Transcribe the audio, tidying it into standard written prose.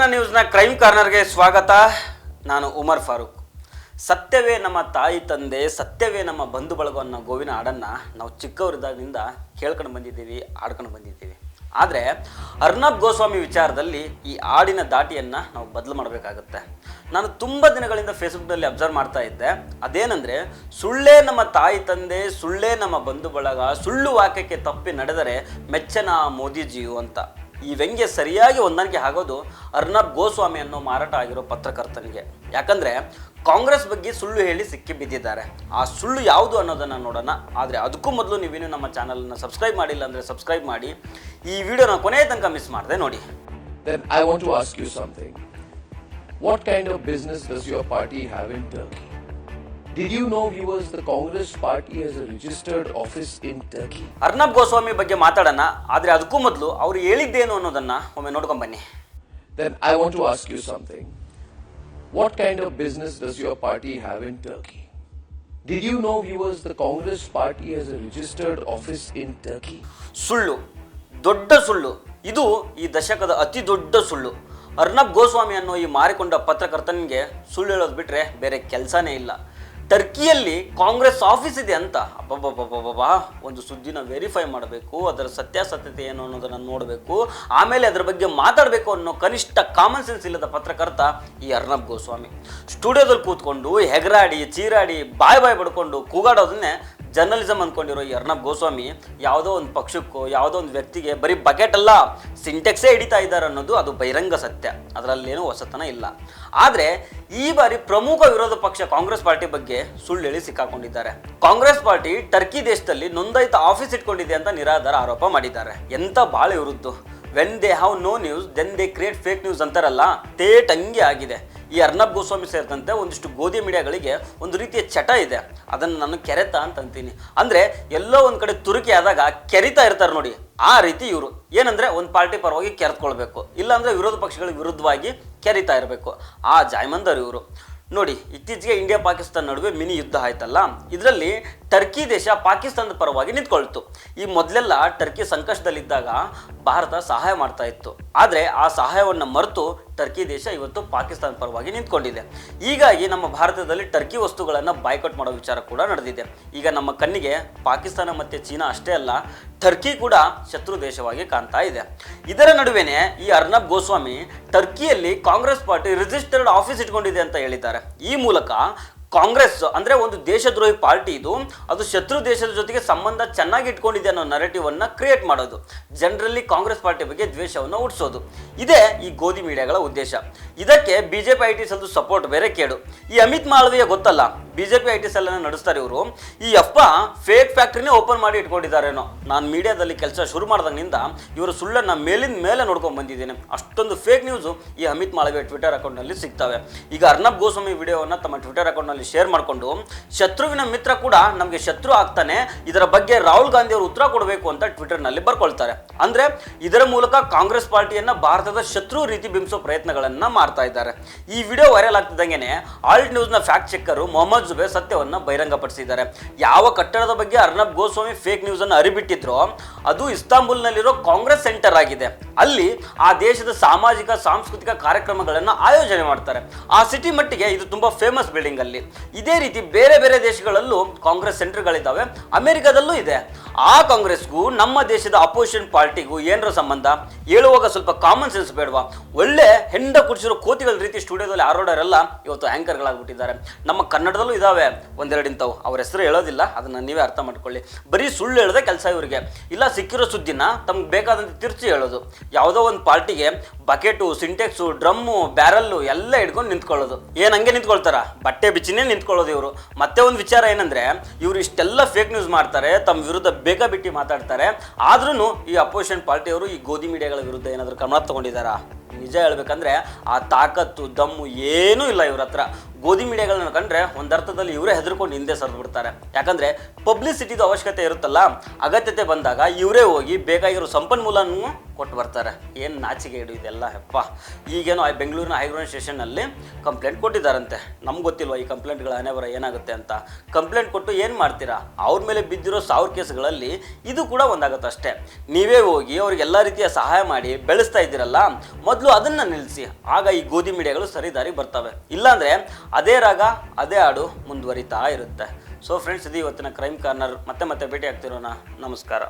ಸುವರ್ಣ ನ್ಯೂಸ್ನ crime ಕಾರ್ನರ್ಗೆ ಸ್ವಾಗತ. ನಾನು ಉಮರ್ ಫಾರೂಕ್. ಸತ್ಯವೇ ನಮ್ಮ ತಾಯಿ ತಂದೆ, ಸತ್ಯವೇ ನಮ್ಮ ಬಂಧು ಬಳಗ ಅನ್ನೋ ಗೋವಿನ ಹಾಡನ್ನು ನಾವು ಚಿಕ್ಕವರಿದ್ದಾಗಿನಿಂದ ಕೇಳ್ಕೊಂಡು ಬಂದಿದ್ದೀವಿ, ಆಡ್ಕೊಂಡು ಬಂದಿದ್ದೀವಿ. ಆದರೆ ಅರ್ನಬ್ ಗೋಸ್ವಾಮಿ ವಿಚಾರದಲ್ಲಿ ಈ ಹಾಡಿನ ದಾಟಿಯನ್ನು ನಾವು ಬದಲು ಮಾಡಬೇಕಾಗುತ್ತೆ. ನಾನು ತುಂಬ ದಿನಗಳಿಂದ ಫೇಸ್ಬುಕ್ನಲ್ಲಿ ಅಬ್ಸರ್ವ್ ಮಾಡ್ತಾ ಇದ್ದೆ. ಅದೇನೆಂದರೆ, ಸುಳ್ಳೇ ನಮ್ಮ ತಾಯಿ ತಂದೆ, ಸುಳ್ಳೇ ನಮ್ಮ ಬಂಧು ಬಳಗ, ಸುಳ್ಳು ವಾಕ್ಯಕ್ಕೆ ತಪ್ಪಿ ನಡೆದರೆ ಮೆಚ್ಚನ ಮೋದಿಜಿಯು ಅಂತ. ಈ ವ್ಯಂಗ್ಯ ಸರಿಯಾಗಿ ಹೊಂದಾಣಿಕೆ ಆಗೋದು ಅರ್ನಬ್ ಗೋಸ್ವಾಮಿ ಅನ್ನೋ ಮಾರಾಟ ಆಗಿರೋ ಪತ್ರಕರ್ತನಿಗೆ. ಯಾಕಂದರೆ ಕಾಂಗ್ರೆಸ್ ಬಗ್ಗೆ ಸುಳ್ಳು ಹೇಳಿ ಸಿಕ್ಕಿ ಬಿದ್ದಿದ್ದಾರೆ. ಆ ಸುಳ್ಳು ಯಾವುದು ಅನ್ನೋದನ್ನು ನೋಡೋಣ. ಆದರೆ ಅದಕ್ಕೂ ಮೊದಲು ನೀವೇನು ನಮ್ಮ ಚಾನಲನ್ನು ಸಬ್ಸ್ಕ್ರೈಬ್ ಮಾಡಿಲ್ಲ ಅಂದರೆ ಸಬ್ಸ್ಕ್ರೈಬ್ ಮಾಡಿ. ಈ ವಿಡಿಯೋನ ಕೊನೆಯ ತನಕ ಮಿಸ್ ಮಾಡಿದೆ ನೋಡಿ. Then I want to ask you something. What kind of business does your party have in Turkey? Did you know, viewers, the Congress party has a registered office in Turkey? Arnab Goswami ಬಗ್ಗೆ ಮಾತಾಡೋಣ. ಆದರೆ ಅದಕ್ಕೂ ಮೊದಲು ಅವರು ಹೇಳಿದ್ದೇನು ಅನ್ನೋದನ್ನು ಒಮ್ಮೆ ನೋಡ್ಕೊಂಡು ಬನ್ನಿ. Then I want to ask you something. What kind of business does your party have in Turkey? Did you know, viewers, the Congress party has a registered office in Turkey? ಸುಳ್ಳು, ದೊಡ್ಡ ಸುಳ್ಳು. ಇದು ಈ ದಶಕದ ಅತಿ ದೊಡ್ಡ ಸುಳ್ಳು. ಅರ್ನಬ್ ಗೋಸ್ವಾಮಿ ಅನ್ನೋ ಈ ಮಾರಿಕೊಂಡ ಪತ್ರಕರ್ತನಿಗೆ ಸುಳ್ಳು ಹೇಳೋದು ಬಿಟ್ಟರೆ ಬೇರೆ ಕೆಲಸನೇ ಇಲ್ಲ. ಟರ್ಕಿಯಲ್ಲಿ ಕಾಂಗ್ರೆಸ್ ಆಫೀಸ್ ಇದೆ ಅಂತ ಅಬ್ಬಬ್ಬಬ್ಬಬ್ಬಾ, ಒಂದು ಸುದ್ದಿನ ವೆರಿಫೈ ಮಾಡಬೇಕು, ಅದರ ಸತ್ಯಾಸತ್ಯತೆ ಏನು ಅನ್ನೋದನ್ನು ನೋಡಬೇಕು, ಆಮೇಲೆ ಅದರ ಬಗ್ಗೆ ಮಾತಾಡಬೇಕು ಅನ್ನೋ ಕನಿಷ್ಠ ಕಾಮನ್ ಸೆನ್ಸ್ ಇಲ್ಲದ ಪತ್ರಕರ್ತ ಈ ಅರ್ನಬ್ ಗೋಸ್ವಾಮಿ. ಸ್ಟುಡಿಯೋದಲ್ಲಿ ಕೂತ್ಕೊಂಡು ಹೆಗರಾಡಿ ಚೀರಾಡಿ ಬಾಯ್ ಬಡ್ಕೊಂಡು ಕೂಗಾಡೋದನ್ನೇ ಜರ್ನಲಿಸಮ್ ಅಂದ್ಕೊಂಡಿರೋ ಈ ಅರ್ನಬ್ ಗೋಸ್ವಾಮಿ ಯಾವುದೋ ಒಂದು ಪಕ್ಷಕ್ಕೋ ಯಾವುದೋ ಒಂದು ವ್ಯಕ್ತಿಗೆ ಬರೀ ಬಕೆಟ್ ಅಲ್ಲ, ಸಿಂಟೆಕ್ಸೇ ಹಿಡಿತಾ ಇದ್ದಾರೆ ಅನ್ನೋದು ಅದು ಬಹಿರಂಗ ಸತ್ಯ. ಅದರಲ್ಲೇನೂ ಹೊಸತನ ಇಲ್ಲ. ಆದರೆ ಈ ಬಾರಿ ಪ್ರಮುಖ ವಿರೋಧ ಪಕ್ಷ ಕಾಂಗ್ರೆಸ್ ಪಾರ್ಟಿ ಬಗ್ಗೆ ಸುಳ್ಳು ಹೇಳಿ ಸಿಕ್ಕಾಕೊಂಡಿದ್ದಾರೆ. ಕಾಂಗ್ರೆಸ್ ಪಾರ್ಟಿ ಟರ್ಕಿ ದೇಶದಲ್ಲಿ ನೋಂದಾಯಿತ ಆಫೀಸ್ ಇಟ್ಕೊಂಡಿದೆ ಅಂತ ನಿರಾಧಾರ ಆರೋಪ ಮಾಡಿದ್ದಾರೆ. ಎಂಥ ಬಾಳೆ ಇರುತ್ತು. When they have no news then they create fake news ಅಂತಾರಲ್ಲ, ತೇಟ್ ಹಂಗೆ ಆಗಿದೆ. ಈ ಅರ್ನಬ್ ಗೋಸ್ವಾಮಿ ಸೇರಿದಂತೆ ಒಂದಿಷ್ಟು ಗೋಧಿ ಮೀಡಿಯಾಗಳಿಗೆ ಒಂದು ರೀತಿಯ ಚಟ ಇದೆ. ಅದನ್ನು ನಾನು ಕೆರೆತ ಅಂತ ಅಂತೀನಿ. ಅಂದರೆ ಎಲ್ಲೋ ಒಂದು ಕಡೆ ತುರುಕಿ ಆದಾಗ ಕೆರಿತಾ ಇರ್ತಾರೆ ನೋಡಿ, ಆ ರೀತಿ ಇವರು. ಏನಂದರೆ ಒಂದು ಪಾರ್ಟಿ ಪರವಾಗಿ ಕೆರೆತ್ಕೊಳ್ಬೇಕು, ಇಲ್ಲಾಂದರೆ ವಿರೋಧ ಪಕ್ಷಗಳಿಗೆ ವಿರುದ್ಧವಾಗಿ ಕೆರಿತಾ ಇರಬೇಕು. ಆ ಜಾಯ್ಮಂದರ್ ಇವರು. ನೋಡಿ, ಇತ್ತೀಚೆಗೆ ಇಂಡಿಯಾ ಪಾಕಿಸ್ತಾನ ನಡುವೆ ಮಿನಿ ಯುದ್ಧ ಆಯ್ತಲ್ಲ, ಇದರಲ್ಲಿ ಟರ್ಕಿ ದೇಶ ಪಾಕಿಸ್ತಾನದ ಪರವಾಗಿ ನಿಂತ್ಕೊಳ್ತು. ಈ ಮೊದಲೆಲ್ಲ ಟರ್ಕಿ ಸಂಕಷ್ಟದಲ್ಲಿದ್ದಾಗ ಭಾರತ ಸಹಾಯ ಮಾಡ್ತಾ ಇತ್ತು. ಆದರೆ ಆ ಸಹಾಯವನ್ನು ಮರೆತು ಟರ್ಕಿ ದೇಶ ಇವತ್ತು ಪಾಕಿಸ್ತಾನ ಪರವಾಗಿ ನಿಂತ್ಕೊಂಡಿದೆ. ಹೀಗಾಗಿ ನಮ್ಮ ಭಾರತದಲ್ಲಿ ಟರ್ಕಿ ವಸ್ತುಗಳನ್ನು ಬಾಯ್ಕಾಟ್ ಮಾಡೋ ವಿಚಾರ ಕೂಡ ನಡೆದಿದೆ. ಈಗ ನಮ್ಮ ಕಣ್ಣಿಗೆ ಪಾಕಿಸ್ತಾನ ಮತ್ತು ಚೀನಾ ಅಷ್ಟೇ ಅಲ್ಲ, ಟರ್ಕಿ ಕೂಡ ಶತ್ರು ದೇಶವಾಗಿ ಕಾಣ್ತಾ ಇದೆ. ಇದರ ನಡುವೆನೇ ಈ ಅರ್ನಬ್ ಗೋಸ್ವಾಮಿ ಟರ್ಕಿಯಲ್ಲಿ ಕಾಂಗ್ರೆಸ್ ಪಾರ್ಟಿ ರಿಜಿಸ್ಟರ್ಡ್ ಆಫೀಸ್ ಇಟ್ಕೊಂಡಿದೆ ಅಂತ ಹೇಳಿದ್ದಾರೆ. ಈ ಮೂಲಕ ಕಾಂಗ್ರೆಸ್ ಅಂದರೆ ಒಂದು ದೇಶದ್ರೋಹಿ ಪಾರ್ಟಿ ಇದು, ಅದು ಶತ್ರು ದೇಶದ ಜೊತೆಗೆ ಸಂಬಂಧ ಚೆನ್ನಾಗಿ ಇಟ್ಕೊಂಡಿದೆ ಅನ್ನೋ ನರೇಟಿವನ್ನು ಕ್ರಿಯೇಟ್ ಮಾಡೋದು, ಜನರಲ್ಲಿ ಕಾಂಗ್ರೆಸ್ ಪಾರ್ಟಿ ಬಗ್ಗೆ ದ್ವೇಷವನ್ನು ಹುಟ್ಟಿಸೋದು. ಇದೇ ಈ ಗೋಧಿ ಮೀಡಿಯಾಗಳ ಉದ್ದೇಶ. ಇದಕ್ಕೆ BJP I T cell support ಬೇರೆ ಕೇಡು. ಈ ಅಮಿತ್ ಮಾಳವಿಯ ಗೊತ್ತಲ್ಲ, ಬಿಜೆಪಿ ಐ ಟಿ ಸೆಲ್ ಅನ್ನು ನಡೆಸ್ತಾರೆ ಇವರು. ಈ ಅಪ್ಪ ಫೇಕ್ ಫ್ಯಾಕ್ಟ್ರಿನೇ ಓಪನ್ ಮಾಡಿ ಇಟ್ಕೊಂಡಿದ್ದಾರೇನೋ. ನಾನು ಮೀಡಿಯಾದಲ್ಲಿ ಕೆಲಸ ಶುರು ಮಾಡಿದಾಗಿನಿಂದ ಇವರು ಸುಳ್ಳನ್ನು ಮೇಲಿಂದ ಮೇಲೆ ನೋಡ್ಕೊಂಡು ಬಂದಿದ್ದೇನೆ. ಅಷ್ಟೊಂದು ಫೇಕ್ ನ್ಯೂಸು ಈ ಅಮಿತ್ ಮಾಳವಿಯ ಟ್ವಿಟರ್ ಅಕೌಂಟ್ನಲ್ಲಿ ಸಿಗ್ತವೆ. ಈಗ ಅರ್ನಬ್ ಗೋಸ್ವಾಮಿ ವಿಡಿಯೋವನ್ನು ತಮ್ಮ ಟ್ವಿಟರ್ ಅಕೌಂಟ್ನಲ್ಲಿ ಶೇರ್ ಮಾಡಿಕೊಂಡು, ಶತ್ರುವಿನ ಮಿತ್ರ ಕೂಡ ನಮಗೆ ಶತ್ರು ಆಗ್ತಾನೆ, ಇದರ ಬಗ್ಗೆ ರಾಹುಲ್ ಗಾಂಧಿ ಅವರು ಉತ್ತರ ಕೊಡಬೇಕು ಅಂತ ಟ್ವಿಟರ್ನಲ್ಲಿ ಬರ್ಕೊಳ್ತಾರೆ. ಅಂದರೆ ಇದರ ಮೂಲಕ ಕಾಂಗ್ರೆಸ್ ಪಾರ್ಟಿಯನ್ನು ಭಾರತದ ಶತ್ರು ರೀತಿ ಬಿಂಬಿಸೋ ಪ್ರಯತ್ನಗಳನ್ನು ಮಾಡ್ತಾ ಇದ್ದಾರೆ. ಈ ವಿಡಿಯೋ ವೈರಲ್ ಆಗ್ತಿದ್ದಂಗೆ ಆಲ್ಟ್ ನ್ಯೂಸ್ನ ಫ್ಯಾಕ್ಟ್ ಚೆಕ್ಕರು ಮೊಹಮ್ಮದ್ ಜುಬೇರ್ ಸತ್ಯವನ್ನು ಬಹಿರಂಗಪಡಿಸಿದ್ದಾರೆ. ಯಾವ ಕಟ್ಟಡದ ಬಗ್ಗೆ ಅರ್ನಬ್ ಗೋಸ್ವಾಮಿ ಫೇಕ್ ನ್ಯೂಸನ್ನು ಅರಿಬಿಟ್ಟಿದ್ರೋ ಅದು ಇಸ್ತಾಂಬುಲ್ನಲ್ಲಿರೋ ಕಾಂಗ್ರೆಸ್ ಸೆಂಟರ್ ಆಗಿದೆ. ಅಲ್ಲಿ ಆ ದೇಶದ ಸಾಮಾಜಿಕ ಸಾಂಸ್ಕೃತಿಕ ಕಾರ್ಯಕ್ರಮಗಳನ್ನು ಆಯೋಜನೆ ಮಾಡ್ತಾರೆ. ಆ ಸಿಟಿ ಮಟ್ಟಿಗೆ ಇದು ತುಂಬ ಫೇಮಸ್ ಬಿಲ್ಡಿಂಗ್. ಅಲ್ಲಿ ಇದೇ ರೀತಿ ಬೇರೆ ಬೇರೆ ದೇಶಗಳಲ್ಲೂ ಕಾಂಗ್ರೆಸ್ ಸೆಂಟರ್ಗಳಿದ್ದಾವೆ, ಅಮೆರಿಕದಲ್ಲೂ ಇದೆ. ಆ ಕಾಂಗ್ರೆಸ್ಗೂ ನಮ್ಮ ದೇಶದ ಅಪೋಸಿಷನ್ ಪಾರ್ಟಿಗೂ ಏನರ ಸಂಬಂಧ? ಹೇಳುವಾಗ ಸ್ವಲ್ಪ ಕಾಮನ್ ಸೆನ್ಸ್ ಬೇಡವಾ? ಒಳ್ಳೆ ಹೆಂಡ ಕುಡಿಸಿರೋ ಕೋತಿಗಳ ರೀತಿ ಸ್ಟುಡಿಯೋದಲ್ಲಿ ಆರೋಡರೆಲ್ಲ ಇವತ್ತು ಆ್ಯಂಕರ್ಗಳಾಗ್ಬಿಟ್ಟಿದ್ದಾರೆ. ನಮ್ಮ ಕನ್ನಡದಲ್ಲೂ ಇದ್ದಾವೆ ಒಂದೆರಡು ಇಂಥವು, ಅವ್ರ ಹೆಸರು ಹೇಳೋದಿಲ್ಲ, ಅದನ್ನು ನೀವೇ ಅರ್ಥ ಮಾಡ್ಕೊಳ್ಳಿ. ಬರೀ ಸುಳ್ಳು ಹೇಳೋದೇ ಕೆಲಸ ಇವರಿಗೆ. ಇಲ್ಲ ಸಿಕ್ಕಿರೋ ಸುದ್ದಿನ ತಮ್ಗೆ ಬೇಕಾದಂತೆ ತಿರ್ಚಿ ಹೇಳೋದು. ಯಾವುದೋ ಒಂದು ಪಾರ್ಟಿಗೆ ಬಕೆಟು, ಸಿಂಟೆಕ್ಸು, ಡ್ರಮ್ಮು, ಬ್ಯಾರಲ್ಲು ಎಲ್ಲ ಹಿಡ್ಕೊಂಡು ನಿಂತ್ಕೊಳ್ಳೋದು. ಏನು ಹಂಗೆ ನಿಂತ್ಕೊಳ್ತಾರ? ಬಟ್ಟೆ ಬಿಚ್ಚಿನೇ ನಿಂತ್ಕೊಳ್ಳೋದು ಇವರು. ಮತ್ತೆ ಒಂದು ವಿಚಾರ ಏನಂದರೆ, ಇವರು ಇಷ್ಟೆಲ್ಲ ಫೇಕ್ ನ್ಯೂಸ್ ಮಾಡ್ತಾರೆ, ತಮ್ಮ ವಿರುದ್ಧ ಬೇಕಾಬಿಟ್ಟಿ ಮಾತಾಡ್ತಾರೆ. ಆದ್ರೂ ಈ ಅಪೋಸಿಷನ್ ಪಾರ್ಟಿಯವರು ಈ ಗೋಧಿ ಮೀಡಿಯಾಗಳ ವಿರುದ್ಧ ಏನಾದರೂ ಕ್ರಮ ತಗೊಂಡಿದ್ದಾರಾ? ನಿಜ ಹೇಳ್ಬೇಕಂದ್ರೆ ಆ ತಾಕತ್ತು ದಮ್ಮು ಏನೂ ಇಲ್ಲ ಇವ್ರ ಹತ್ರ. ಗೋಧಿ ಮೀಡಿಯಾಗಳನ್ನ ಕಂಡ್ರೆ ಒಂದರ್ಥದಲ್ಲಿ ಇವರೇ ಹೆದರ್ಕೊಂಡು ಹಿಂದೆ ಸರಿದು ಬಿಡ್ತಾರೆ. ಯಾಕಂದರೆ ಪಬ್ಲಿಸಿಟಿದು ಅವಶ್ಯಕತೆ ಇರುತ್ತಲ್ಲ, ಅಗತ್ಯತೆ ಬಂದಾಗ ಇವರೇ ಹೋಗಿ ಬೇಕಾಗಿರೋ ಸಂಪನ್ಮೂಲನೂ ಕೊಟ್ಟು ಬರ್ತಾರೆ. ಏನು ನಾಚಿಕೆ ಇಡು ಇದೆಲ್ಲ ಹೆಪ್ಪ. ಈಗೇನೋ ಬೆಂಗಳೂರಿನ ಹೈಗ್ರೌಂಡ್ ಸ್ಟೇಷನ್ನಲ್ಲಿ ಕಂಪ್ಲೇಂಟ್ ಕೊಟ್ಟಿದ್ದಾರಂತೆ. ನಮ್ಗೆ ಗೊತ್ತಿಲ್ವ ಈ ಕಂಪ್ಲೇಂಟ್ಗಳ ಹಣೆಬರ ಏನಾಗುತ್ತೆ ಅಂತ. ಕಂಪ್ಲೇಂಟ್ ಕೊಟ್ಟು ಏನು ಮಾಡ್ತೀರಾ? ಅವ್ರ ಮೇಲೆ ಬಿದ್ದಿರೋ 1000 ಕೇಸ್ಗಳಲ್ಲಿ ಇದು ಕೂಡ ಒಂದಾಗುತ್ತೆ ಅಷ್ಟೇ. ನೀವೇ ಹೋಗಿ ಅವ್ರಿಗೆ ಎಲ್ಲ ರೀತಿಯ ಸಹಾಯ ಮಾಡಿ ಬೆಳೆಸ್ತಾ ಇದ್ದೀರಲ್ಲ, ಮೊದಲು ಅದನ್ನು ನಿಲ್ಲಿಸಿ, ಆಗ ಈ ಗೋಧಿ ಮೀಡಿಯಾಗಳು ಸರಿದಾರಿ ಬರ್ತವೆ. ಇಲ್ಲಾಂದರೆ ಅದೇ ರಾಗ ಅದೇ ಹಾಡು ಮುಂದುವರಿತಾ ಇರುತ್ತೆ. ಸೊ ಫ್ರೆಂಡ್ಸ್, ಇದು ಇವತ್ತಿನ ಕ್ರೈಮ್ ಕಾರ್ನರ್. ಮತ್ತೆ ಭೇಟಿ ಆಗ್ತಿರೋಣ. ನಮಸ್ಕಾರ.